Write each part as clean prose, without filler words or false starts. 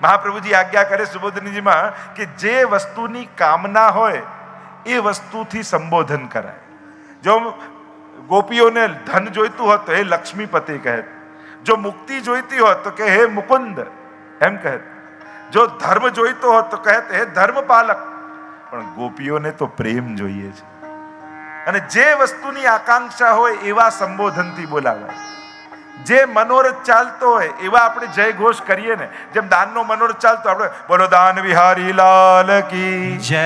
મહાપ્રભુજી આજ્ઞા કરે સુબોધનીજીમાં કે જે વસ્તુની કામના હોય એ વસ્તુથી સંબોધન કરાય. જો ગોપીઓને ધન જોઈતું હોત તો હે લક્ષ્મીપતિ કહે, જો મુક્તિ જોઈતી હોત તો કે હે મુકુંદ એમ કહે, જો ધર્મ જોઈતો હોત તો કહે હે ધર્મપાલક. પણ ગોપીઓને તો પ્રેમ જોઈએ છે, અને જે વસ્તુની આકાંક્ષા હોય એવા સંબોધનથી બોલાવાય. જે મનોરથ ચાલતો હોય એવા આપણે જય ઘોષ કરીએ ને. જેમ દાનનો મનોરથ ચાલતો આપણે બોલો દાન વિહારી લાલ કી જય,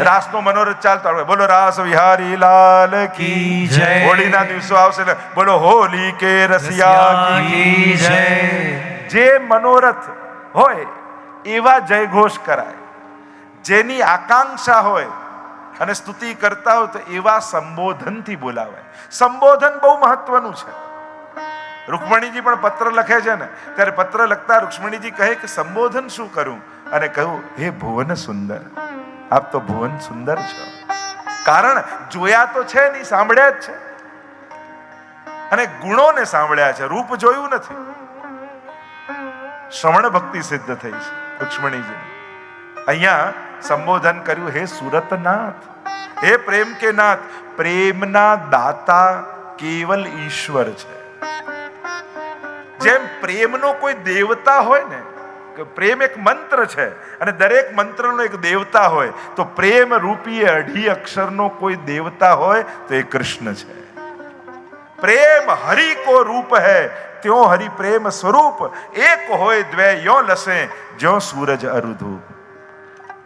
રાસનો મનોરથ ચાલતો આપણે બોલો રાસ વિહારી લાલ કી જય, હોળીના દિવસો આવશે ને બોલો હોલી કે રસિયા કી જય. જે મનોરથ હોય એવા જય ઘોષ કરાય. જેની આકાંક્ષા હોય અને સ્તુતિ કરતા હોય તો એવા સંબોધનથી બોલાવાય. સંબોધન બહુ મહત્વનું છે. રૂકમણીજી પણ પત્ર લખે છે ને, ત્યારે પત્ર લખતા રૂક્ષ્મણીજી કહે કે સંબોધન શું કરું, અને કહ્યું હે ભુવન સુંદર, આપ તો ભુવન સુંદર છો. કારણ જોયા તો છે નહીં, સાંભળ્યા જ છે, અને ગુણોને સાંભળ્યા છે, રૂપ જોયું નથી. શ્રવણ ભક્તિ સિદ્ધ થઈ છે રૂક્ષ્મણીજી. અહીંયા સંબોધન કર્યું હે સુરતનાથ, હે પ્રેમ કે નાથ. પ્રેમના દાતા કેવલ ઈશ્વર છે. જેમ પ્રેમનો કોઈ દેવતા હોય ને, પ્રેમ એક મંત્ર છે અને દરેક મંત્રનો એક દેવતા હોય, તો પ્રેમ રૂપી 2 અક્ષરનો કોઈ દેવતા હોય તો એ કૃષ્ણ છે. પ્રેમ હરિ કો રૂપ હૈ ત્યો હરિ પ્રેમ સ્વરૂપ, એક હોય દ્વે યો લસે જ્યો સૂરજ અરુધૂપ.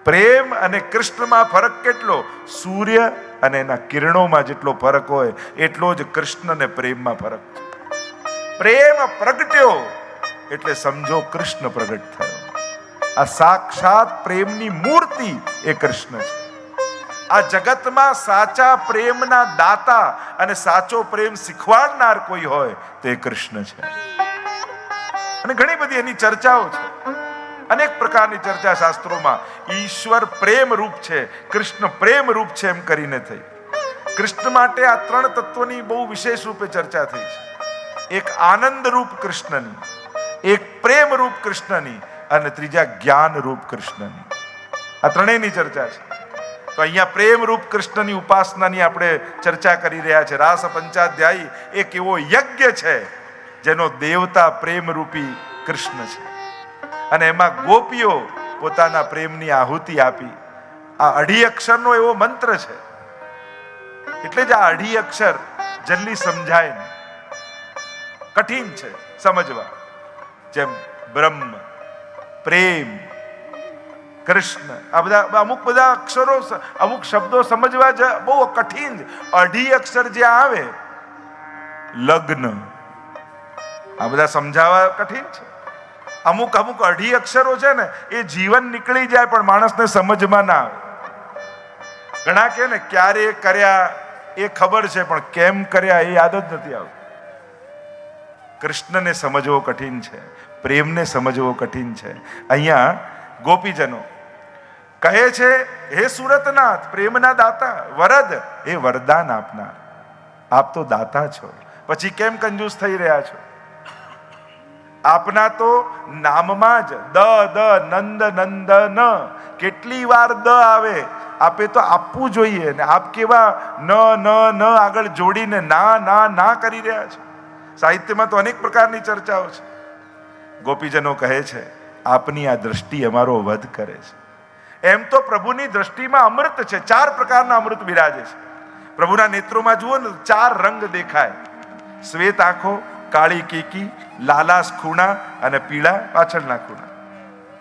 પ્રેમ અને કૃષ્ણમાં ફરક કેટલો? સૂર્ય અને એના કિરણોમાં જેટલો ફરક હોય એટલો જ કૃષ્ણ અને પ્રેમમાં ફરક છે. પ્રેમ પ્રગટ્યો એટલે સમજો કૃષ્ણ પ્રગટ થયો. આ સાક્ષાત પ્રેમની મૂર્તિ એ કૃષ્ણ છે. આ જગતમાં સાચા પ્રેમના દાતા અને સાચો પ્રેમ શીખવાડનાર કોઈ હોય તો એ કૃષ્ણ છે. અને ઘણી બધી એની ચર્ચાઓ છે, અનેક પ્રકારની ચર્ચા શાસ્ત્રોમાં. ઈશ્વર પ્રેમ રૂપ છે, કૃષ્ણ પ્રેમ રૂપ છે એમ કરીને થઈ. કૃષ્ણ માટે આ 3 તત્વોની બહુ વિશેષ રૂપે ચર્ચા થઈ છે. એક આનંદ રૂપ કૃષ્ણની, એક પ્રેમ રૂપ કૃષ્ણની, અને ત્રીજા જ્ઞાન રૂપ કૃષ્ણની. આ ત્રણેયની ચર્ચા છે. તો અહીંયા પ્રેમ રૂપ કૃષ્ણની ઉપાસનાની આપણે ચર્ચા કરી રહ્યા છે. રાસ પંચાધ્યાયી એક એવો યજ્ઞ છે જેનો દેવતા પ્રેમ રૂપી કૃષ્ણ છે, અને એમાં ગોપીઓ પોતાના પ્રેમની આહુતિ આપી. આ 2 અક્ષરનો એવો મંત્ર છે, એટલે જ આ 2 અક્ષર જલ્દી સમજાય નહીં, કઠિન છે સમજવા. જેમ બ્રહ્મ, પ્રેમ, કૃષ્ણ, આ બધા અમુક બધા અક્ષરો, અમુક શબ્દો સમજવા બહુ કઠિન. 2 અક્ષર જે આવે, લગ્ન, આ બધા સમજાવવા કઠિન છે. અમુક 2 અક્ષરો છે ને એ જીવન નીકળી જાય પણ માણસને સમજમાં ના આવે. ઘણા કે ને ક્યારે કર્યા એ ખબર છે પણ કેમ કર્યા એ યાદ જ નથી આવતું. કૃષ્ણને સમજવો કઠિન છે, પ્રેમને સમજવો કઠિન છે. અહીંયા ગોપીજનો કહે છે હે સુરતનાથ, પ્રેમના દાતા, વરદ એ વરદાન આપનાર, આપ તો દાતા છો, પછી કેમ કંજૂસ થઈ રહ્યા છો? આપના તો નામમાં જ દ નંદ નંદન, કેટલી વાર દ આવે. આપે તો આપવું જોઈએ ને આપ કેવા ન આગળ જોડીને ના કરી રહ્યા છો. સાહિત્યમાં તો અનેક પ્રકારની ચર્ચાઓ છે. ગોપીજનો કહે છે આપની આ દ્રષ્ટિ અમારો વધ કરે છે. એમ તો પ્રભુની દ્રષ્ટિમાં અમૃત છે, 4 પ્રકારના અમૃત બિરાજે છે. પ્રભુના નેત્રોમાં જુઓ ને 4 રંગ દેખાય: શ્વેત આંખો, કાળી કીકી, લાલાશ ખૂણા અને પીળા પાછળના ખૂણા.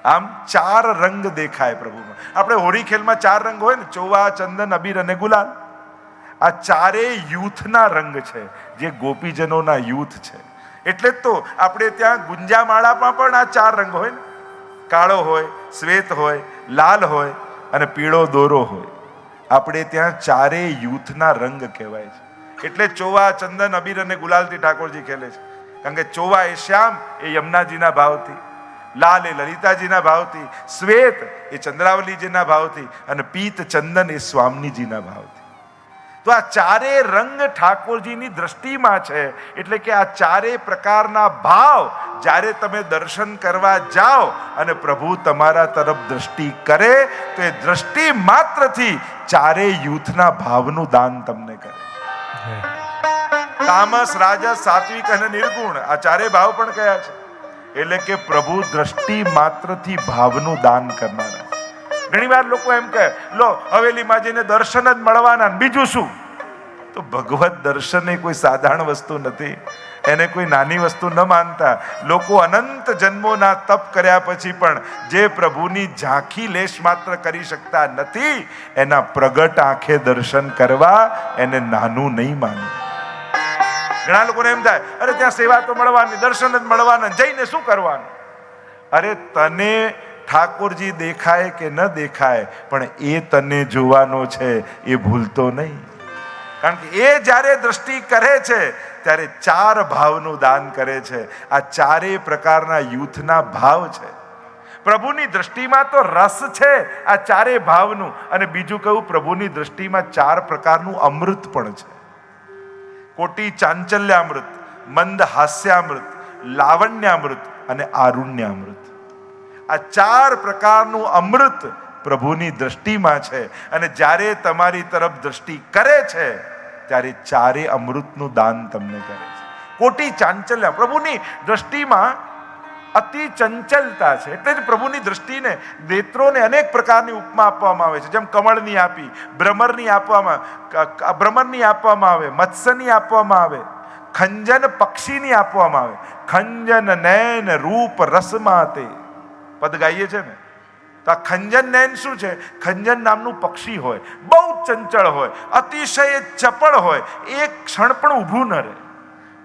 આમ 4 રંગ દેખાય પ્રભુમાં. આપણે હોળી ખેલમાં 4 રંગ હોય ને, ચોવા, ચંદન, અબીર અને ગુલાલ. આ 4 યુથના રંગ છે, જે ગોપીજનોના યુથ છે. એટલે જ તો આપણે ત્યાં ગુંજામાળામાં પણ આ 4 રંગ હોય ને, કાળો હોય, શ્વેત હોય, લાલ હોય અને પીળો દોરો હોય. આપણે ત્યાં 4 યુથના રંગ કહેવાય છે. એટલે ચોવા, ચંદન, અબીર અને ગુલાલથી ઠાકોરજી ખેલે છે. કારણ કે ચોવા એ શ્યામ, એ યમુનાજીના ભાવથી, લાલ એ લલિતાજીના ભાવથી, શ્વેત એ ચંદ્રાવલીજીના ભાવથી અને પીત ચંદન એ સ્વામીજીના ભાવથી. તો આ 4 રંગ ઠાકોરજીની દ્રષ્ટિમાં છે. એટલે કે આ 4 પ્રકારના ભાવ જ્યારે તમે દર્શન કરવા જાઓ અને પ્રભુ તમારા તરફ દ્રષ્ટિ કરે તો એ દ્રષ્ટિ માત્રથી ચારેય યુથના ભાવનું દાન તમને કરે. તામસ, રાજસ, સાત્વિક અને નિર્ગુણ, આ ચારે ભાવ પણ કયા છે. એટલે કે પ્રભુ દ્રષ્ટિ માત્રથી ભાવનું દાન કરનારા. ઘણી વાર લોકો એમ કહે, લો હવેલીમાં જઈને દર્શન જ મળવાના, બીજું શું? તો ભગવત દર્શન એ કોઈ સાધારણ વસ્તુ નથી, એને કોઈ નાની વસ્તુ ન માનતા. લોકો અનંત જન્મોના તપ કર્યા પછી પણ જે પ્રભુની ઝાંખી લેશ માત્ર કરી શકતા નથી, એના પ્રગટ આંખે દર્શન કરવા એને નાનું નહીં માનવું. ઘણા લોકોને એમ થાય, અરે ત્યાં સેવા તો મળવાની, દર્શન જ મળવાના, જઈને શું કરવાનું? અરે તને ઠાકોરજી દેખાય કે ન દેખાય, પણ એ તને જોવાનો છે, એ ભૂલતો નહીં. કારણ કે એ જ્યારે દ્રષ્ટિ કરે છે ત્યારે ચાર ભાવનું દાન કરે છે. આ ચારેય પ્રકારના યુથના ભાવ છે. પ્રભુની દ્રષ્ટિમાં તો રસ છે આ ચારેય ભાવનું. અને બીજું કહું, પ્રભુની દ્રષ્ટિમાં ચાર પ્રકારનું અમૃત પણ છે. કોટી ચાંચલ્યામૃત, મંદ હાસ્યામૃત, લાવણ્યામૃત અને આરુણ્યામૃત. આ ચાર પ્રકારનું અમૃત પ્રભુની દ્રષ્ટિમાં છે. અને જ્યારે તમારી તરફ દ્રષ્ટિ કરે છે ત્યારે ચારે અમૃતનું દાન તમને કરે છે. કોટી ચાંચલ્ય, પ્રભુની દ્રષ્ટિમાં અતિ ચંચલતા છે. એટલે જ પ્રભુની દ્રષ્ટિને નેત્રોને અનેક પ્રકારની ઉપમા આપવામાં આવે છે. જેમ કમળની આપી, ભ્રમરની આપવામાં આવે, મત્સ્યની આપવામાં આવે, ખંજન પક્ષીની આપવામાં આવે. ખંજન નયન રૂપ રસમાં તે પદ ગાઈએ છે ને, તો આ ખંજન નયન શું છે? ખંજન નામનું પક્ષી હોય, બહુ ચંચળ હોય, અતિશય ચપળ હોય, એક ક્ષણ પણ ઊભું ન રહે.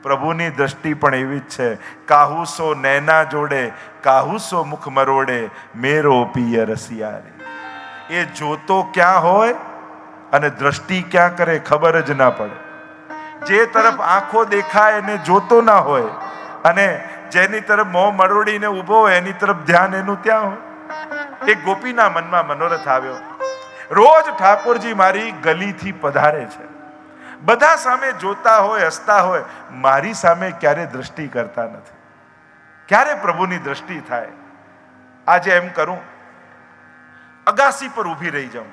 પ્રભુની દ્રષ્ટિ પણ એવી જ છે. કાહુસો નૈના જોડે, કાહુસો મુખ મરોડે, મેરો પિય રસિયારી. એ જોતો ક્યાં હોય અને દ્રષ્ટિ ક્યાં કરે ખબર જ ના પડે. જે તરફ આંખો દેખાય એને જોતો ના હોય, અને જેની તરફ મોં મરોડીને ઊભો હોય એની તરફ ધ્યાન એનું ત્યાં હોય. એક ગોપીના મનમાં મનોરથ આવ્યો, રોજ ઠાકોરજી મારી ગલીથી પધારે છે, બધા સામે જોતા હોય, હસતા હોય, મારી સામે ક્યારે દ્રષ્ટિ કરતા નથી. ક્યારે પ્રભુની દ્રષ્ટિ થાય? આજે એમ કરું, અગાસી પર ઊભી રહી જાઉં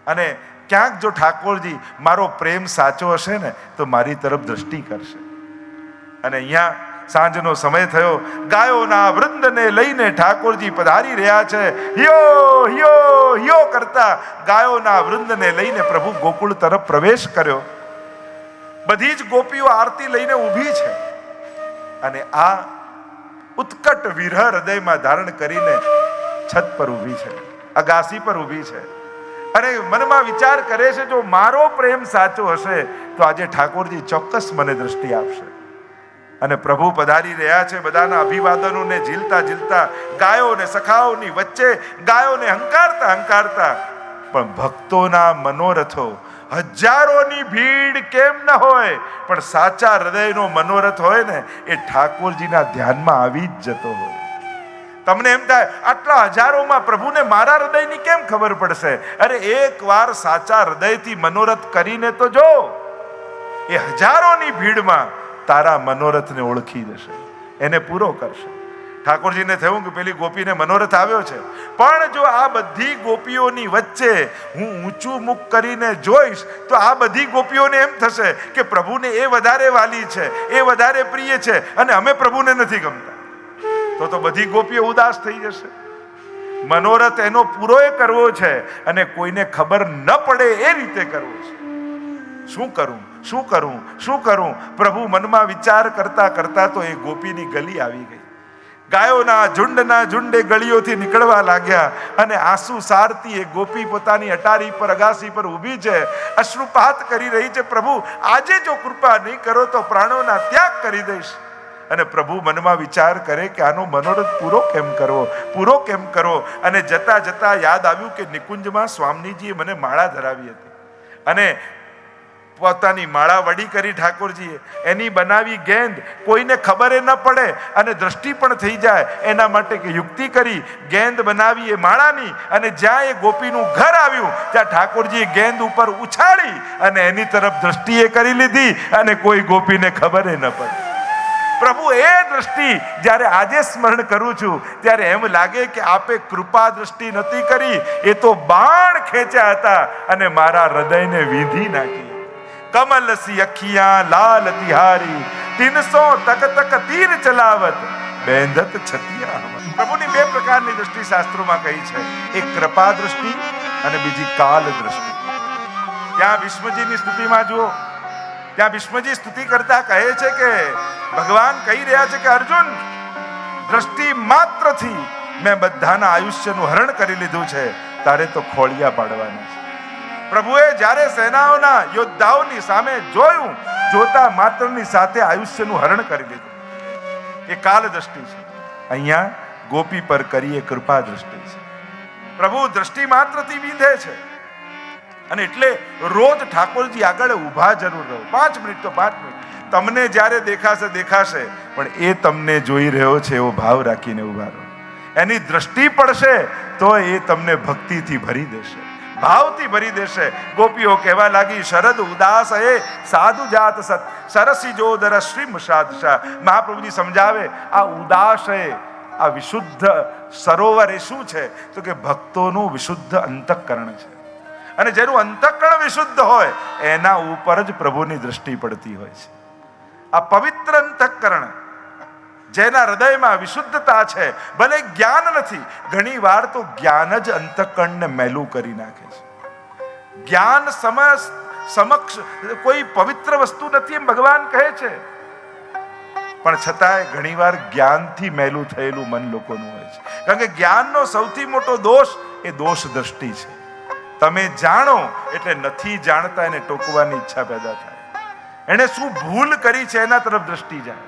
અને ક્યાંક જો ઠાકોરજી મારો પ્રેમ સાચો હશે ને તો મારી તરફ દ્રષ્ટિ કરશે. અને અહીંયા સાંજનો સમય થયો, ગાયોના વૃંદને લઈને ઠાકોરજી પધારી રહ્યા છે. હિયો હિયો હિયો કરતા ગાયોના વૃંદને લઈને પ્રભુ ગોકુળ તરફ પ્રવેશ કર્યો. બધી જ ગોપીઓ આરતી લઈને ઊભી છે અને આ ઉત્કટ વિરહ હૃદયમાં ધારણ કરીને છત પર ઊભી છે, અગાસી પર ઊભી છે અને મનમાં વિચાર કરે છે, જો મારો પ્રેમ સાચો હશે તો આજે ઠાકોરજી ચોક્કસ મને દ્રષ્ટિ આપશે. અને પ્રભુ પધારી રહ્યા છે, બધાના અભિવાદનોને ઝીલતા ઝીલતા, ગાયોને સખાઓની વચ્ચે ગાયોને હંકારતા હંકારતા, પણ ભક્તોના મનોરથો, હજારોની ભીડ કેમ ન હોય, પણ સાચા હૃદયનો મનોરથ હોય ને એ ઠાકોરજીના ધ્યાનમાં આવી જ જતો હોય. તમને એમ થાય, આટલા હજારોમાં પ્રભુને મારા હૃદયની કેમ ખબર પડશે? અરે એક વાર સાચા હૃદયથી મનોરથ કરીને તો જો, એ હજારોની ભીડમાં તારા મનોરથને ઓળખી જશે, એને પૂરો કરશે. ઠાકોરજીને થયું કે પેલી ગોપીને મનોરથ આવ્યો છે, પણ જો આ બધી ગોપીઓની વચ્ચે હું ઊંચું મુખ કરીને જોઈશ તો આ બધી ગોપીઓને એમ થશે કે પ્રભુને એ વધારે વાલી છે, એ વધારે પ્રિય છે અને અમે પ્રભુને નથી ગમતા. તો બધી ગોપીઓ ઉદાસ થઈ જશે. મનોરથ એનો પૂરો એ કરવો છે અને કોઈને ખબર ન પડે એ રીતે કરવો છે. શું કરું, શું કરું, શું કરું? પ્રભુ મનમાં વિચાર કરતા કરતા તો એ ગોપીની ગલી આવી ગઈ. ગાયોના ઝુંડે ગળીઓથી નીકળવા લાગ્યા અને આંસુ સારતી એ ગોપી પોતાની અટારી પર, અગાસી પર ઊભી છે, અશ્રુપાત કરી રહી છે. પ્રભુ આજે જો કૃપા નહીં કરો તો પ્રાણોના ત્યાગ કરી દઈશ. અને પ્રભુ મનમાં વિચાર કરે કે આનો મનોરથ પૂરો કેમ કરવો, પૂરો કેમ કરવો. અને જતા જતા યાદ આવ્યું કે નિકુંજમાં સ્વામીજીએ મને માળા ધરાવી હતી અને પોતાની માળા વડી કરી ઠાકોરજીએ, એની બનાવી ગેંદ કોઈને ખબર ન પડે અને દ્રષ્ટિ પણ થઈ જાય એના માટે કે યુક્તિ કરી ગેંદ બનાવી એ માળાની. અને જ્યાં એ ગોપીનું ઘર આવ્યું ત્યાં ઠાકોરજીએ ગેંદ ઉપર ઉછાળી અને એની તરફ દ્રષ્ટિએ કરી લીધી અને કોઈ ગોપીને ખબર ન પડી. પ્રભુ એ દ્રષ્ટિ જ્યારે આજે સ્મરણ કરું છું ત્યારે એમ લાગે કે આપે કૃપા દ્રષ્ટિ નથી કરી, એ તો બાણ ખેંચ્યા હતા અને મારા હૃદયને વીંધી નાખી. કમલ સી અખિયા લાલ તિહારી, 300 તક તક તીર ચલાવત, બેંધત છતિયા. પ્રભુની બે પ્રકારની દ્રષ્ટિ શાસ્ત્રોમાં કહી છે, એક કૃપા દ્રષ્ટિ અને બીજી કાલ દ્રષ્ટિ. ત્યાં ભીષ્મજીની સ્તુતિમાં જુઓ, ત્યાં ભીષ્મજી સ્તુતિ કરતા કહે છે કે ભગવાન કહી રહ્યા છે કે અર્જુન, દ્રષ્ટિ માત્રથી મેં બધાના આયુષ્યનું હરણ કરી લીધું છે, તારે તો ખોળિયા પાડવાના છે. પ્રભુએ જ્યારે સેનાઓના યોદ્ધાઓની સામે જોયું, જોતા માત્રની સાથે આયુષ્યનું હરણ કરી લીધું. એ કાલ દ્રષ્ટિ છે. અહીંયા ગોપી પર કરીએ કૃપા દ્રષ્ટિ છે. પ્રભુ દ્રષ્ટિ માત્રથી વિંધે છે અને એટલે રોજ ઠાકોરજી આગળ ઊભા જરૂર રહો. 5 મિનિટ તો 5 મિનિટ. તમને જ્યારે દેખાશે, પણ એ તમને જોઈ રહ્યો છે એવો ભાવ રાખીને ઊભા રહો. એની દ્રષ્ટિ પડશે તો એ તમને ભક્તિથી ભરી દેશે, ભાવથી ભરી દેશે. ગોપીઓ કહેવા લાગી, શરદ ઉદાસ હે સાધુ જાત સત, સરસી જો દર શ્રીમ સાધશા. મહાપ્રભુજી સમજાવે, આ ઉદાસ હે, આ વિશુદ્ધ સરોવર એ શું છે? તો કે ભક્તોનું વિશુદ્ધ અંતઃકરણ છે. અને જેનું અંતઃકરણ વિશુદ્ધ હોય એના ઉપર જ પ્રભુની દ્રષ્ટિ પડતી હોય છે. આ પવિત્ર અંતઃકરણ, જેના હૃદયમાં વિશુદ્ધતા છે, ભલે જ્ઞાન નથી, ઘણી વાર તો જ્ઞાન જ અંતઃકરણને મેલું કરી નાખે છે. જ્ઞાન સમક્ષ કોઈ પવિત્ર વસ્તુ નથી એમ ભગવાન કહે છે, પણ છતાંય ઘણીવાર જ્ઞાનથી મેલું થયેલું મન લોકોનું હોય છે. કારણ કે જ્ઞાનનો સૌથી મોટો દોષ એ દોષ દ્રષ્ટિ છે. તમે જાણો એટલે નથી જાણતા એને ટોકવાની ઈચ્છા પેદા થાય. એને શું ભૂલ કરી છે એના તરફ દ્રષ્ટિ જાય.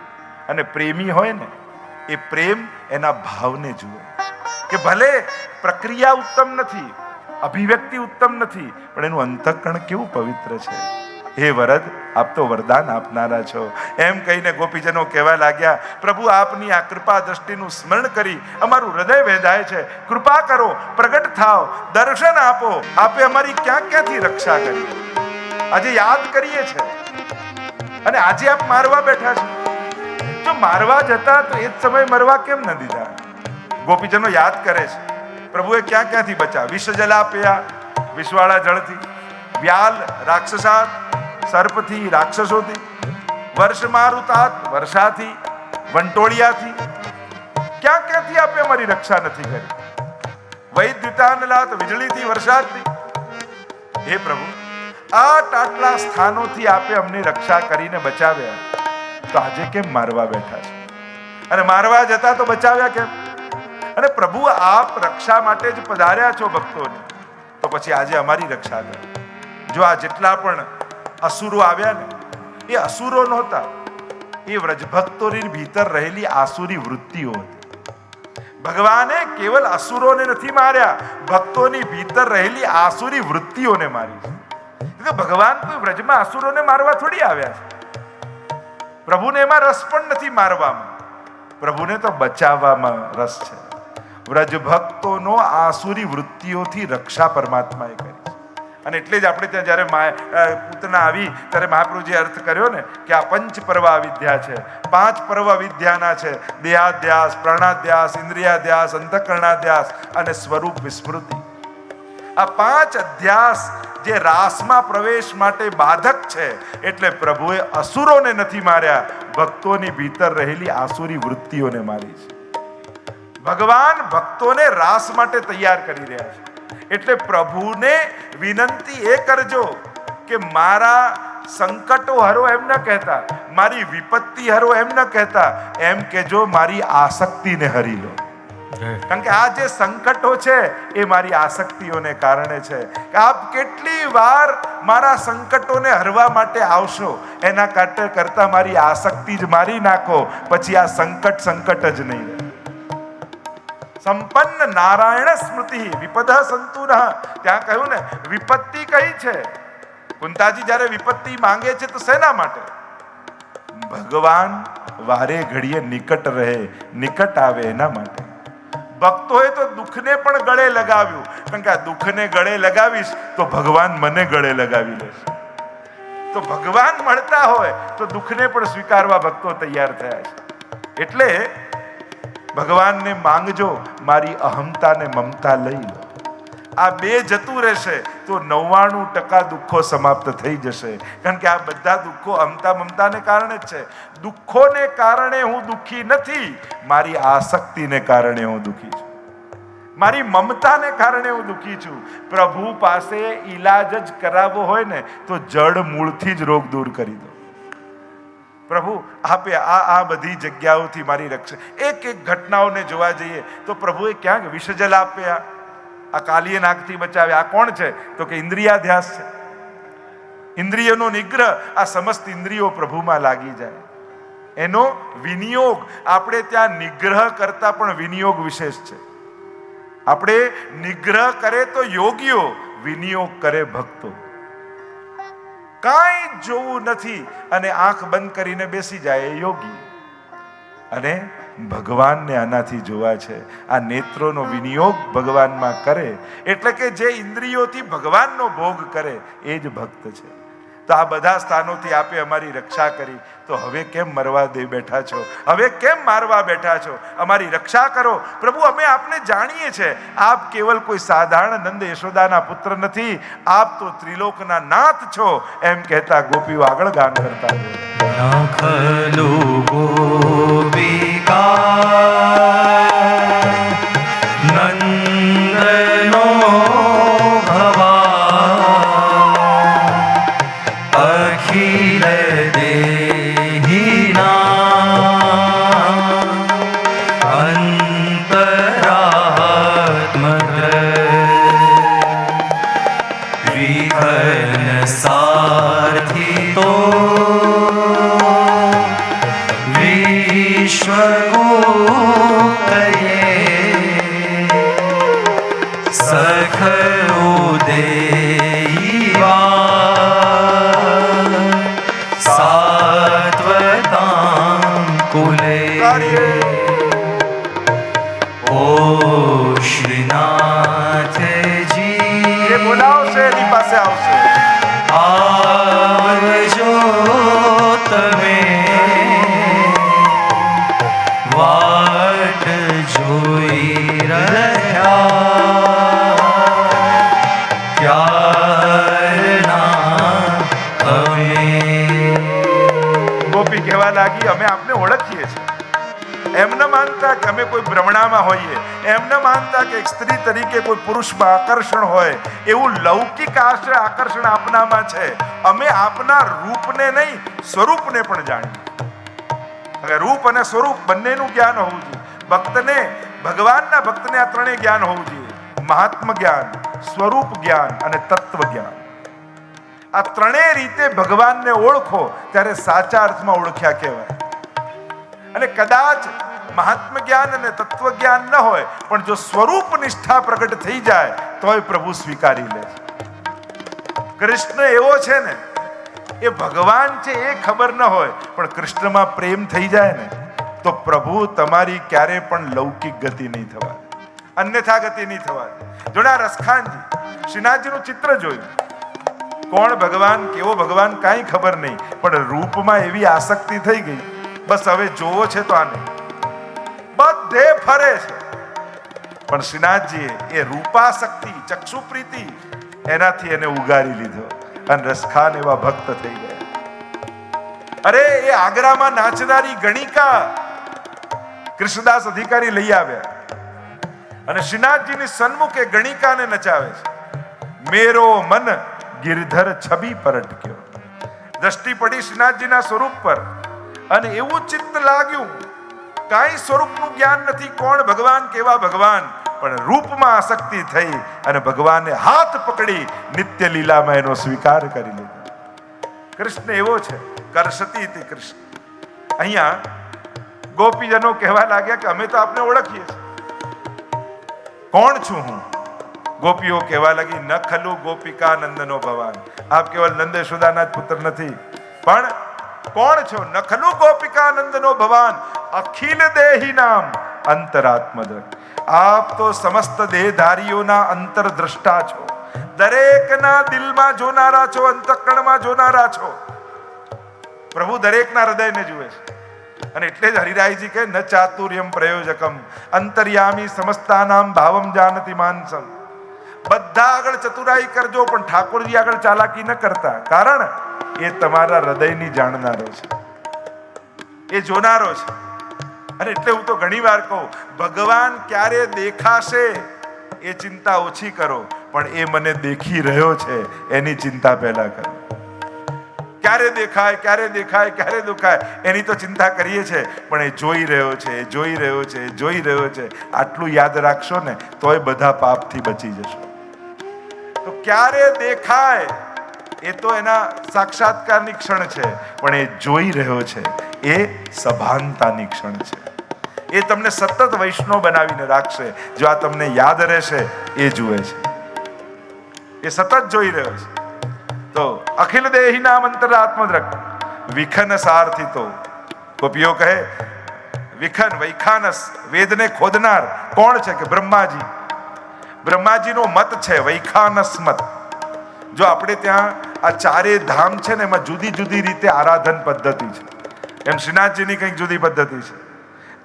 અને પ્રેમી હોય ને, એ પ્રેમ એના ભાવને જુએ કે ભલે પ્રક્રિયા ઉત્તમ નથી, અભિવ્યક્તિ ઉત્તમ નથી, પણ એનું અંતઃકરણ કેવું પવિત્ર છે. હે વરદ, આપ તો વરદાન આપનારા છો. એમ કહીને ગોપીજનો કહેવા લાગ્યા, પ્રભુ આપની આ કૃપા દ્રષ્ટિનું સ્મરણ કરી અમારું હૃદય વેધાય છે. કૃપા કરો, પ્રગટ થાઓ, દર્શન આપો. આપે અમારી ક્યાં ક્યાંથી રક્ષા કરી, આજે યાદ કરીએ છે અને આજે આપ મારવા બેઠા છો. જો મારવા જતા તો એ જ સમય મરવા કેમ ન દીધા? ગોપીજનો યાદ કરે છે, પ્રભુએ ક્યાં ક્યાંથી બચા. વિષ જલાપ્યા, વિષવાળા જળથી, વ્યાલ રાક્ષસાત, સર્પથી, રાક્ષસોથી, વર્ષ મારુતાત, વર્ષાથી, વંટોળિયાથી, ક્યાં ક્યાંથી આપે અમારી રક્ષા નથી કરી. વૈદ્યુતાનલાત, વીજળીથી, વરસાદથી. હે પ્રભુ, આટલા સ્થાનોથી આપે અમને રક્ષા કરીને બચાવ્યા, તો આજે કેમ મારવા બેઠા છે? અને મારવા જતા તો બચાવ્યા કેમ? અને પ્રભુ આપ રક્ષા માટે જ પધાર્યા છો ભક્તોની, તો પછી આજે અમારી રક્ષા કરો. જો આ જેટલા પણ અસુરો આવ્યા ને, એ અસુરો નહોતા, એ વ્રજભક્તોની ભીતર રહેલી આસુરી વૃત્તિઓ હતી. ભગવાને કેવલ અસુરોને નથી માર્યા, ભક્તોની ભીતર રહેલી આસુરી વૃત્તિઓને મારી છે. ભગવાન કોઈ વ્રજમાં અસુરોને મારવા થોડી આવ્યા છે. પ્રભુને એમાં રસ પણ નથી મારવામાં, પ્રભુને તો બચાવવામાં રસ છે. વ્રજ ભક્તોનો આસુરી વૃત્તિઓથી રક્ષા પરમાત્માએ કરી છે. અને એટલે જ આપણે ત્યાં જ્યારે પૂતના આવી ત્યારે મહાપ્રભુજીએ અર્થ કર્યો ને કે આ પંચ પર્વ વિદ્યા છે. 5 પર્વ વિદ્યાના છે: દેહાધ્યાસ, પ્રાણાધ્યાસ, ઇન્દ્રિયાધ્યાસ, અંતઃકરણાધ્યાસ અને સ્વરૂપ વિસ્મૃતિ. આ 5 અધ્યાસ જે રાસમાં પ્રવેશ માટે બાધક છે, એટલે પ્રભુએ અસુરોને નથી માર્યા, ભક્તોની ભીતર રહેલી આસુરી વૃત્તિઓને મારી છે. ભગવાન ભક્તોને રાસ માટે તૈયાર કરી રહ્યા છે. એટલે પ્રભુને વિનંતી એ કરજો કે મારા સંકટો હરો એમ ન કહેતા, મારી વિપત્તિ હરો એમ ન કહેતા, એમ કેજો મારી આસક્તિને હરી લો. કારણ કે આ જે સંકટો છે એ મારી આસક્તિઓને કારણે છે. આપ કેટલી વાર મારા સંકટોને હરવા માટે આવશો, એના કરતા મારી આસક્તિ જ મારી નાખો, પછી આ સંકટ જ નહીં રહે. સંપન્ન નારાયણ સ્મૃતિ વિપદ સંતુન. ત્યાં કહ્યું ને, વિપત્તિ કઈ છે? કુંતાજી જ્યારે વિપત્તિ માંગે છે તો શેના માટે? ભગવાન વારે ઘડીએ નિકટ રહે, નિકટ આવે એના માટે. ભક્તોએ તો દુઃખને પણ ગળે લગાવ્યું, કારણ કે આ દુઃખને ગળે લગાવીશ તો ભગવાન મને ગળે લગાવી લેશે. તો ભગવાન મળતા હોય તો દુઃખને પણ સ્વીકારવા ભક્તો તૈયાર થયા છે. એટલે ભગવાનને માંગજો, મારી અહમતા ને મમતા લઈ લો. આ બે જતું રહેશે તો 99% દુઃખો સમાપ્ત થઈ જશે. કારણ કે આ બધા દુઃખો અહમતા મમતાને કારણે જ છે. દુઃખોને કારણે હું દુઃખી નથી, મારી આસક્તિને કારણે હું દુઃખી છું, મારી મમતાને કારણે હું દુઃખી છું. પ્રભુ પાસે ઈલાજ જ કરાવવો હોય ને તો જડ મૂળથી જ રોગ દૂર કરી દો. પ્રભુ આપે આ બધી જગ્યાઓથી મારી રક્ષા. એક એક ઘટનાઓને જોવા જઈએ તો પ્રભુએ ક્યાંક વિષજલ આપ્યા, આ કાલીય નાગથી બચાવ્યા. આ કોણ છે? તો કે ઇન્દ્રિયાધ્યાસ છે. ઇન્દ્રિયનો નિગ્રહ, આ સમસ્ત ઇન્દ્રિયો પ્રભુમાં લાગી જાય. એનો વિનિયોગ, આપણે ત્યાં નિગ્રહ કરતા પણ વિનિયોગ વિશેષ છે. આપણે નિગ્રહ કરે તો યોગીઓ, વિનિયોગ કરે ભક્તો. કાંઈ જોવું નથી અને આંખ બંધ કરીને બેસી જાય એ યોગી. અને ભગવાનને આનાથી જોવા છે. આ નેત્રોનો વિનિયોગ ભગવાનમાં કરે, એટલે કે જે ઇન્દ્રિયોથી ભગવાનનો ભોગ કરે એ જ ભક્ત છે. તો આ બધા સ્થાનોથી આપે અમારી રક્ષા કરી, તો હવે કેમ મરવા દે બેઠા છો? હવે કેમ મારવા બેઠા છો? અમારી રક્ષા કરો પ્રભુ. અમે આપને જાણીએ છે, આપ કેવલ કોઈ સાધારણ નંદ યશોદાના પુત્ર નથી, આપ તો ત્રિલોકના નાથ છો. એમ કહેતા ગોપીઓ આગળ ગાન કરતા લાગી. અમે આપને ઓળખીએ છીએ. એમ ન માનતા કે અમે કોઈ ભ્રમણામાં હોઈએ, એમ ન માનતા કે એક સ્ત્રી તરીકે કોઈ પુરુષમાં આકર્ષણ હોય. એવું લૌકિક આકર્ષણ આપનામાં છે. અમે આપના રૂપને નહીં, સ્વરૂપને પણ જાણીએ. હવે રૂપ અને સ્વરૂપ બંનેનું જ્ઞાન હોવું જોઈએ. ભક્તને, ભગવાનના ભક્તને આ ત્રણેય જ્ઞાન હોવું જોઈએ. મહાત્મ જ્ઞાન, સ્વરૂપ જ્ઞાન અને તત્વ જ્ઞાન. આ ત્રણેય રીતે ભગવાનને ઓળખો ત્યારે સાચા અર્થમાં ઓળખ્યા કહેવાય. અને કદાચ મહાત્મ જ્ઞાન અને તત્વ જ્ઞાન ન હોય, પણ જો સ્વરૂપ નિષ્ઠા પ્રગટ થઈ જાય તોય પ્રભુ સ્વીકારી લે છે. કૃષ્ણ એવો છે ને, એ ભગવાન છે એ ખબર ન હોય, પણ કૃષ્ણમાં પ્રેમ થઈ જાય ને તો પ્રભુ તમારી ક્યારે પણ લૌકિક ગતિ નહીં થવા, અન્યથા ગતિ નહીં થવા. જોડા રસખાનજી શ્રીનાથજીનું ચિત્ર જોયું. કોણ ભગવાન, કેવો ભગવાન કાંઈ ખબર નહીં, પણ રૂપમાં એવી આસક્તિ થઈ ગઈ, બસ હવે જોવો છે તો આને બધે ફરે છે. પણ શ્રીનાથજીએ એ રૂપાશક્તિ, ચક્ષુ પ્રીતિ, એનાથી એને ઉગારી લીધો અને રસખાન એવા ભક્ત થઈ ગયા. અરે એ આગ્રામાં નાચનારી ગણિકા કૃષ્ણદાસ અધિકારી લઈ આવ્યા અને શ્રીનાથજીની સન્મુખે ગણિકાને નચાવે છે. મેરો મન ગિરધર છબી પર અટક્યો. દ્રષ્ટિ પડી શ્રીનાથજીના સ્વરૂપ પર અને એવું ચિત્ત લાગ્યું, કાંઈ સ્વરૂપનું જ્ઞાન નથી, કોણ ભગવાન, કેવા ભગવાન, પણ રૂપમાં આસક્તિ થઈ અને ભગવાનને હાથ પકડી નિત્ય લીલામાં એનો સ્વીકાર કરી લીધો. કૃષ્ણ એવો છે, કરશતી તે કૃષ્ણ. અહીંયા ગોપીજનો કહેવા લાગ્યા કે અમે તો આપને ઓળખીએ છીએ, કોણ છું હું? ગોપીઓ કહેવા લાગી, ન ખલુ ગોપિકા નંદનો ભવાન. આપ કેવલ નંદ યશોદાના જ પુત્ર નથી, પણ કોણ છો? ન ખલુ ગોપિકા નંદનો ભવાન, અખિલ દેહી નામ અંતરાત્મદ્રક. આપ તો સમસ્ત દેહધારીઓના અંતરદ્રષ્ટા છો. દરેકના દિલમાં જોનારા છો, અંતઃકરણમાં જોનારા છો. પ્રભુ દરેકના હૃદયને જુએ છે. અને એટલે જ હરિરાયજી કહે ન ચાતુર્યમ પ્રયોજકમ અંતર્યામી સમસ્તાનામ ભાવમ જાનતિ માનસમ. બધા આગળ ચતુરાઈ કરજો, પણ ઠાકોરજી આગળ ચાલાકી ન કરતા. કારણ એ તમારા હૃદયની જાણનારો છે, એ જોનારો છે. અને એટલે હું તો ઘણી વાર કહું, ભગવાન ક્યારે દેખાશે એ ચિંતા ઓછી કરો, પણ એ મને દેખી રહ્યો છે એની ચિંતા પહેલા કરો. ક્યારે દેખાય, ક્યારે દેખાય, ક્યારે દેખાય એની તો ચિંતા કરીએ છીએ, પણ એ જોઈ રહ્યો છે, એ જોઈ રહ્યો છે, એ જોઈ રહ્યો છે. આટલું યાદ રાખશો ને તોય બધા પાપથી બચી જશો. તો ક્યારે દેખાય એ તો એના સાક્ષાત્કારની ક્ષણ છે, પણ એ જોઈ રહ્યો છે એ સભાનતાની ક્ષણ છે. એ તમને સતત વૈષ્ણવ બનાવીને રાખશે. જો આ તમને યાદ રહેશે એ જુએ છે, એ સતત જોઈ રહ્યો છે. તો અખિલ દેહી નામ અંતરાત્મદ્રક વિખન સારથિતો. ગોપીઓ કહે વિખન વૈખાનસ, વેદને ખોદનાર કોણ છે? કે બ્રહ્માજી. બ્રહ્માજીનો મત છે વૈખાનસ મત. જો આપણે ત્યાં આ ચારે ધામ છે ને, એમાં જુદી જુદી રીતે આરાધન પદ્ધતિ છે. એમ શ્રીનાથજીની કંઈક જુદી પદ્ધતિ છે.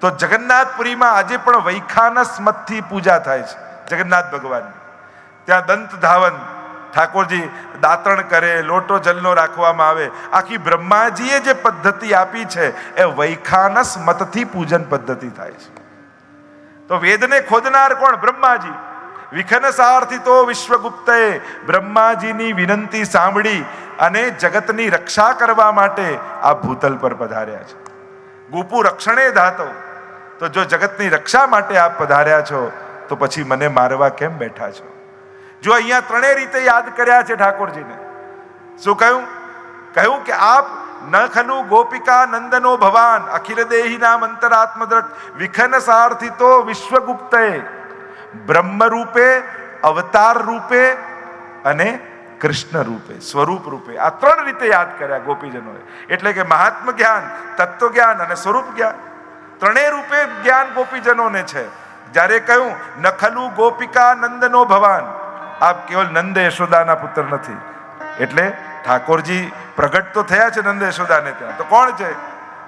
તો જગન્નાથપુરીમાં આજે પણ વૈખાનસ મતથી પૂજા થાય છે જગન્નાથ ભગવાનની. ત્યાં દંત ધાવન, ઠાકોરજી દાતણ કરે, લોટો જલનો રાખવામાં આવે. આખી બ્રહ્માજીએ જે પદ્ધતિ આપી છે એ વૈખાનસ મતથી પૂજન પદ્ધતિ થાય છે. તો વેદને ખોદનાર કોણ? બ્રહ્માજી. વિખન સારથિતો વિશ્વગુપ્તએ બ્રહ્માજીની વિનંતી સાંભળી અને જગતની રક્ષા કરવા માટે આ ભૂતલ પર પધાર્યા છે. ગોપુ રક્ષણે ધાતો. તો જો જગતની રક્ષા માટે આપ પધાર્યા છો તો પછી મને મારવા કેમ બેઠા છો? જો અહીંયા ત્રણેય રીતે યાદ કર્યા છે ઠાકોરજીને. શું કહ્યું? કહ્યું કે આપ ન ખલુ ગોપિકા નંદનો ભવાન અખિલ દેહી નામ અંતરાત્મદ્રક વિખન સારથિતો વિશ્વગુપ્તએ. બ્રહ્મ રૂપે, અવતાર રૂપે અને કૃષ્ણ રૂપે, સ્વરૂપ રૂપે. આ ત્રણ રીતે યાદ કર્યા ગોપીજનોએ. એટલે કે મહાત્મ જ્ઞાન, તત્વ જ્ઞાન અને સ્વરૂપ જ્ઞાન, ત્રણેય રૂપે જ્ઞાન ગોપીજનોને છે. જ્યારે કહ્યું ન ખલુ ગોપિકા નંદનો ભવાન, આપ કેવલ નંદ યશોદાના પુત્ર નથી. એટલે ઠાકોરજી પ્રગટ તો થયા છે નંદ યશોદાને ત્યાં. તો કોણ છે?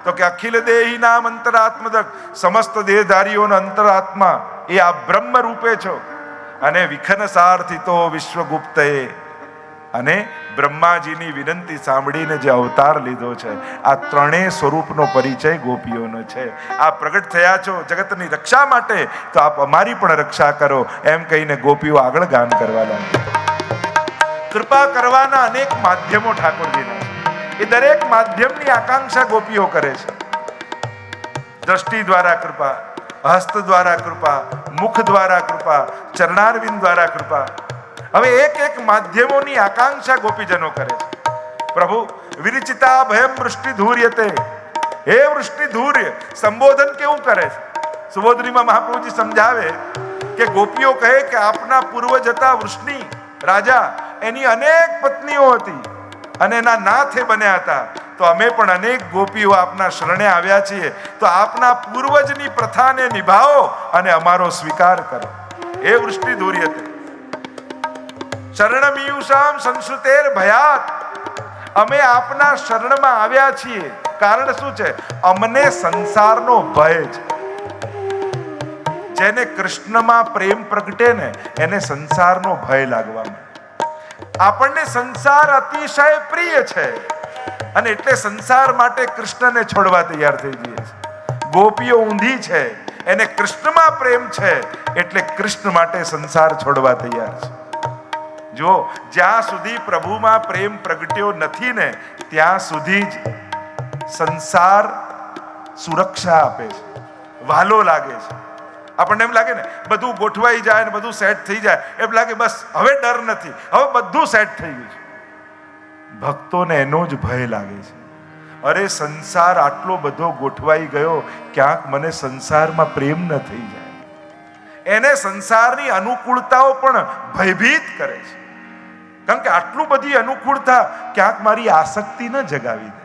તો કે અખિલ દેહી નામ અંતરાત્મદક, સમસ્ત દેહધારીઓનો અંતરાત્મા એ આ બ્રહ્મ રૂપે છો. અને વિખન સારથિતો વિશ્વગુપ્તએ, અને બ્રહ્માજીની વિનંતી સાંભળીને જે અવતાર લીધો છે. આ ત્રણેય સ્વરૂપનો પરિચય ગોપીઓનો છે. આ પ્રગટ થયા છો જગતની રક્ષા માટે, તો આપ અમારી પણ રક્ષા કરો, એમ કહીને ગોપીઓ આગળ ગાન કરવા લાગી. કૃપા કરવાના અનેક માધ્યમો ઠાકોરજીના છે. એ દરેક માધ્યમની આકાંક્ષા ગોપીઓ કરે છે. દ્રષ્ટિ દ્વારા કૃપા, હસ્ત દ્વારા કૃપા, મુખ દ્વારા કૃપા, ચરણારવિંદ દ્વારા કૃપા. હવે એક એક માધ્યમોની આકાંક્ષા ગોપીજનો કરે છે. પ્રભુ વિરચિતા ભયમ વૃષ્ટિ ધૂર્યતે. હે વૃષ્ટિ ધૂર્ય, સંબોધન કેવું કરે છે? સુબોધનીમાં મહાપ્રભુજી સમજાવે કે ગોપીઓ કહે કે આપના પૂર્વજ હતા વૃષ્ણિ રાજા, એની અનેક પત્નીઓ હતી અને એના નાથે બન્યા હતા. તો અમે પણ અનેક ગોપીઓ આપના શરણે આવ્યા છીએ. તો આપના પૂર્વજની પ્રથાને નિભાવો અને અમારો સ્વીકાર કરો. હે વૃષ્ટિ ધૂર્યતે શરણમીયુષામ સંસ્કૃતેર ભયાત. અમે આપના શરણમાં આવ્યા છીએ. કારણ શું છે? અમને સંસારનો ભય છે. જેને કૃષ્ણમાં પ્રેમ પ્રગટે ને એને સંસારનો ભય લાગવા માંડે. આપણને સંસાર અતિશય પ્રિય છે અને એટલે સંસાર માટે કૃષ્ણને છોડવા તૈયાર થઈ જઈએ છીએ. ગોપીઓ ઊંધી છે, એને કૃષ્ણમાં પ્રેમ છે એટલે કૃષ્ણ માટે સંસાર છોડવા તૈયાર છે. જો જ્યાં સુધી પ્રભુમાં પ્રેમ પ્રગટ્યો નથી ને ત્યાં સુધી જ સંસાર સુરક્ષા આપે છે, વાલો લાગે છે. આપણને એમ લાગે ને બધું ગોઠવાઈ જાય ને બધું સેટ થઈ જાય, એમ લાગે બસ હવે ડર નથી, હવે બધું સેટ થઈ ગયું છે. ભક્તોને એનો જ ભય લાગે છે. અરે સંસાર આટલો બધો ગોઠવાઈ ગયો, ક્યાંક મને સંસારમાં પ્રેમ ન થઈ જાય. એને સંસારની અનુકૂળતાઓ પણ ભયભીત કરે છે. કારણ કે આટલું બધી અનુકૂળતા ક્યાંક મારી આસક્તિ ન જગાવી દે.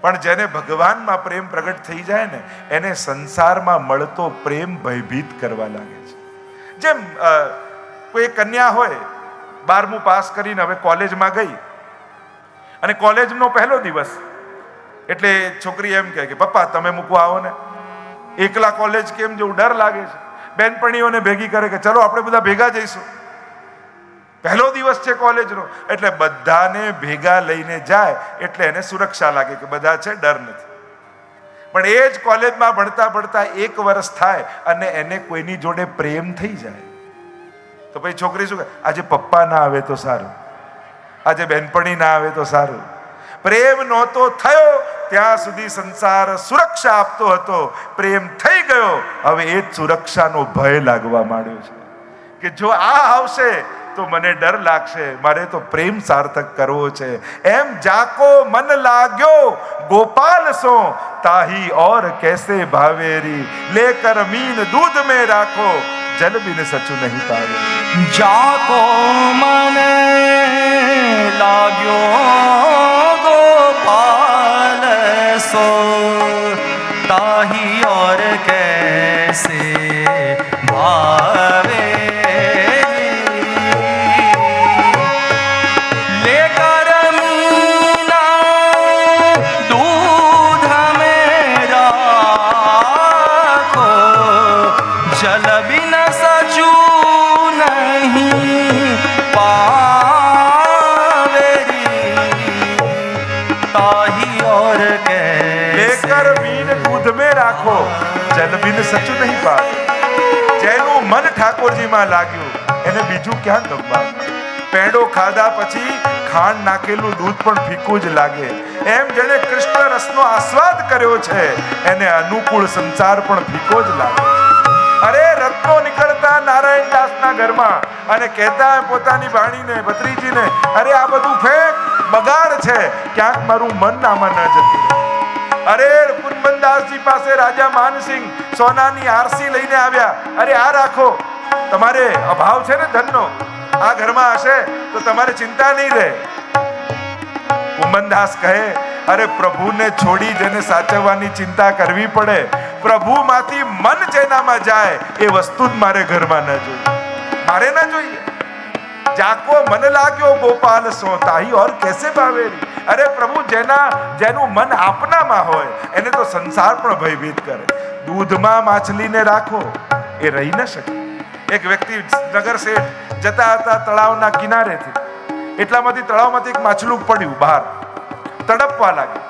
પણ જેને ભગવાનમાં પ્રેમ પ્રગટ થઈ જાય ને એને સંસારમાં મળતો પ્રેમ ભયભીત કરવા લાગે છે. જેમ કોઈ કન્યા હોય 12મું પાસ કરીને હવે કોલેજમાં ગઈ અને કોલેજનો પહેલો દિવસ એટલે છોકરી એમ કહે કે પપ્પા તમે મૂકવા આવો ને. એકલા કોલેજ કેમ જવું, ડર લાગે છે. બેનપણીઓને ભેગી કરે કે ચલો આપણે બધા ભેગા જઈશું, પહેલો દિવસ છે કોલેજનો. એટલે બધાને ભેગા લઈને જાય એટલે એને સુરક્ષા લાગે કે બધા છે, ડર નથી. પણ એ જ કોલેજમાં ભણતા ભણતા 1 વર્ષ થાય અને એને કોઈની જોડે પ્રેમ થઈ જાય તો પછી છોકરી શું કહે, આજે પપ્પા ના આવે તો સારું, આજે બેનપણી ના આવે તો સારું. પ્રેમ નહોતો થયો ત્યાં સુધી સંસાર સુરક્ષા આપતો હતો. પ્રેમ થઈ ગયો હવે એ જ સુરક્ષાનો ભય લાગવા માંડ્યો છે કે જો આ આવશે તો મને ડર લાગશે, મારે તો પ્રેમ સાર્થક કરવો છે. એમ જાકો મન લાગ્યો ગોપાલ સો તાહી और कैसे भावेरी लेकर मीन दूध में राखो जल बिन सचु नहीं पावे. जाको मन लाग्यो गोपाल सो ताही और कैसे भावे लेकर मीना दूध में राखो जल बिन सचू नहीं पावेरी ताही और लेकर मीन दूध में રાખો જલ બિન સચુ નહીં પાવે. જેનું મન ઠાકોરજીમાં લાગ્યું એને બીજું ક્યાં ગમવા. પેંડો ખાધા પછી ખાંડ નાખેલું દૂધ પણ ફીકું જ લાગે. એમ જેને કૃષ્ણ રસનો આસ્વાદ કર્યો છે એને અનુકૂળ સંસાર પણ ફીકો જ લાગે. અરે રત્નો નીકળતા નારાયણ દાસના ઘરમાં અને કહેતા પોતાની ભાણીને ભત્રીજીને, અરે આ બધું ફેંક, બગાડ છે, ક્યાંક મારું મન આમાં ન જતું. અરે કુંદનદાસજી પાસે રાજા માનસિંહ સોનાની આરસી લઈને આવ્યા. અરે આ રાખો, તમારે અભાવ છે ને ધનનો, આ ઘરમાં હશે તો તમારે ચિંતા નહીં રહે. કુંદનદાસ કહે, અરે પ્રભુને છોડી જેને સાચવવાની ચિંતા કરવી પડે, પ્રભુમાંથી મન જેનામાં જાય એ વસ્તુ જ મારે ઘરમાં ન જોઈએ, મારે ન જોઈએ. જાકો મન લાગ્યો ગોપાલ સો તાહી और कैसे भावेरी. અરે પ્રભુ જેનું મન આપનામાં હોય એને તો સંસાર પણ ભયભીત કરે. દૂધમાં માછલીને રાખો એ રહી ન શકે. એક વ્યક્તિ નગર શેઠ જતા હતા તળાવના કિનારેથી, એટલામાંથી તળાવમાંથી એક માછલું પડ્યું બહાર, તડપવા લાગ્યું.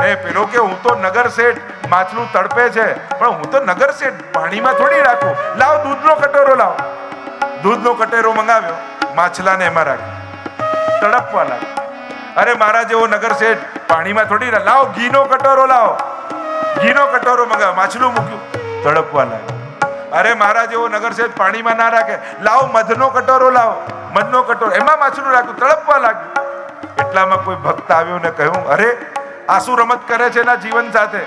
અને પેલો કે હું તો નગર શેઠ, માછલું તડપે છે પણ હું તો નગર શેઠ, પાણીમાં થોડી રાખું, લાવ દૂધનો કટોરો લાવ. દૂધનો કટોરો મંગાવ્યો, માછલાને એમાં રાખ્યો, તડપવા લાગ્યો. અરે મારા જેવો નગર શેઠ પાણીમાં થોડી, લાવ ઘીનો કટોરો લાવ. ઘીનો કટોરો મંગાવ્યો, માછલું મૂક્યું, તડપવા લાગ્યો. અરે મારા જેવો નગર શેઠ પાણીમાં ના રાખે, લાવ મધનો કટોરો લાવ. મધનો કટોરો, એમાં માછલું રાખ્યું, તડપવા લાગ્યું. એટલામાં કોઈ ભક્ત આવ્યો ને કહ્યું, અરે આ શું રમત કરે છે એના જીવન સાથે.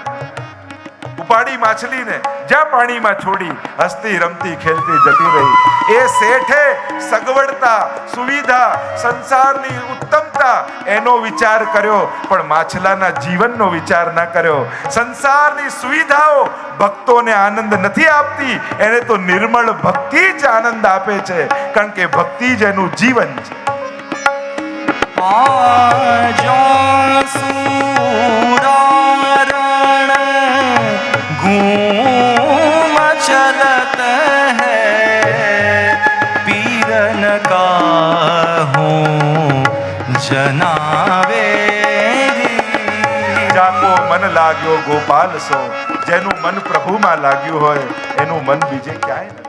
ઉપાડી માછલીને જ્યાં પાણીમાં છોડી, હસતી રમતી ખેલતી જતી રહી. એ શેઠે સગવડતા, સુવિધા, સંસારની ઉત્તમતા એનો વિચાર કર્યો પણ માછલાના જીવનનો વિચાર ના કર્યો. સંસારની સુવિધાઓ ભક્તોને આનંદ નથી આપતી, એને તો નિર્મળ ભક્તિ જ આનંદ આપે છે, કારણ કે ભક્તિ જ એનું જીવન છે. घूम चलत है पीरन का हूँ जनावे. જાકો મન લાગ્યો ગોપાલ સો. જેનું મન પ્રભુમાં લાગ્યું હોય એનું મન બીજે ક્યાંય નથી.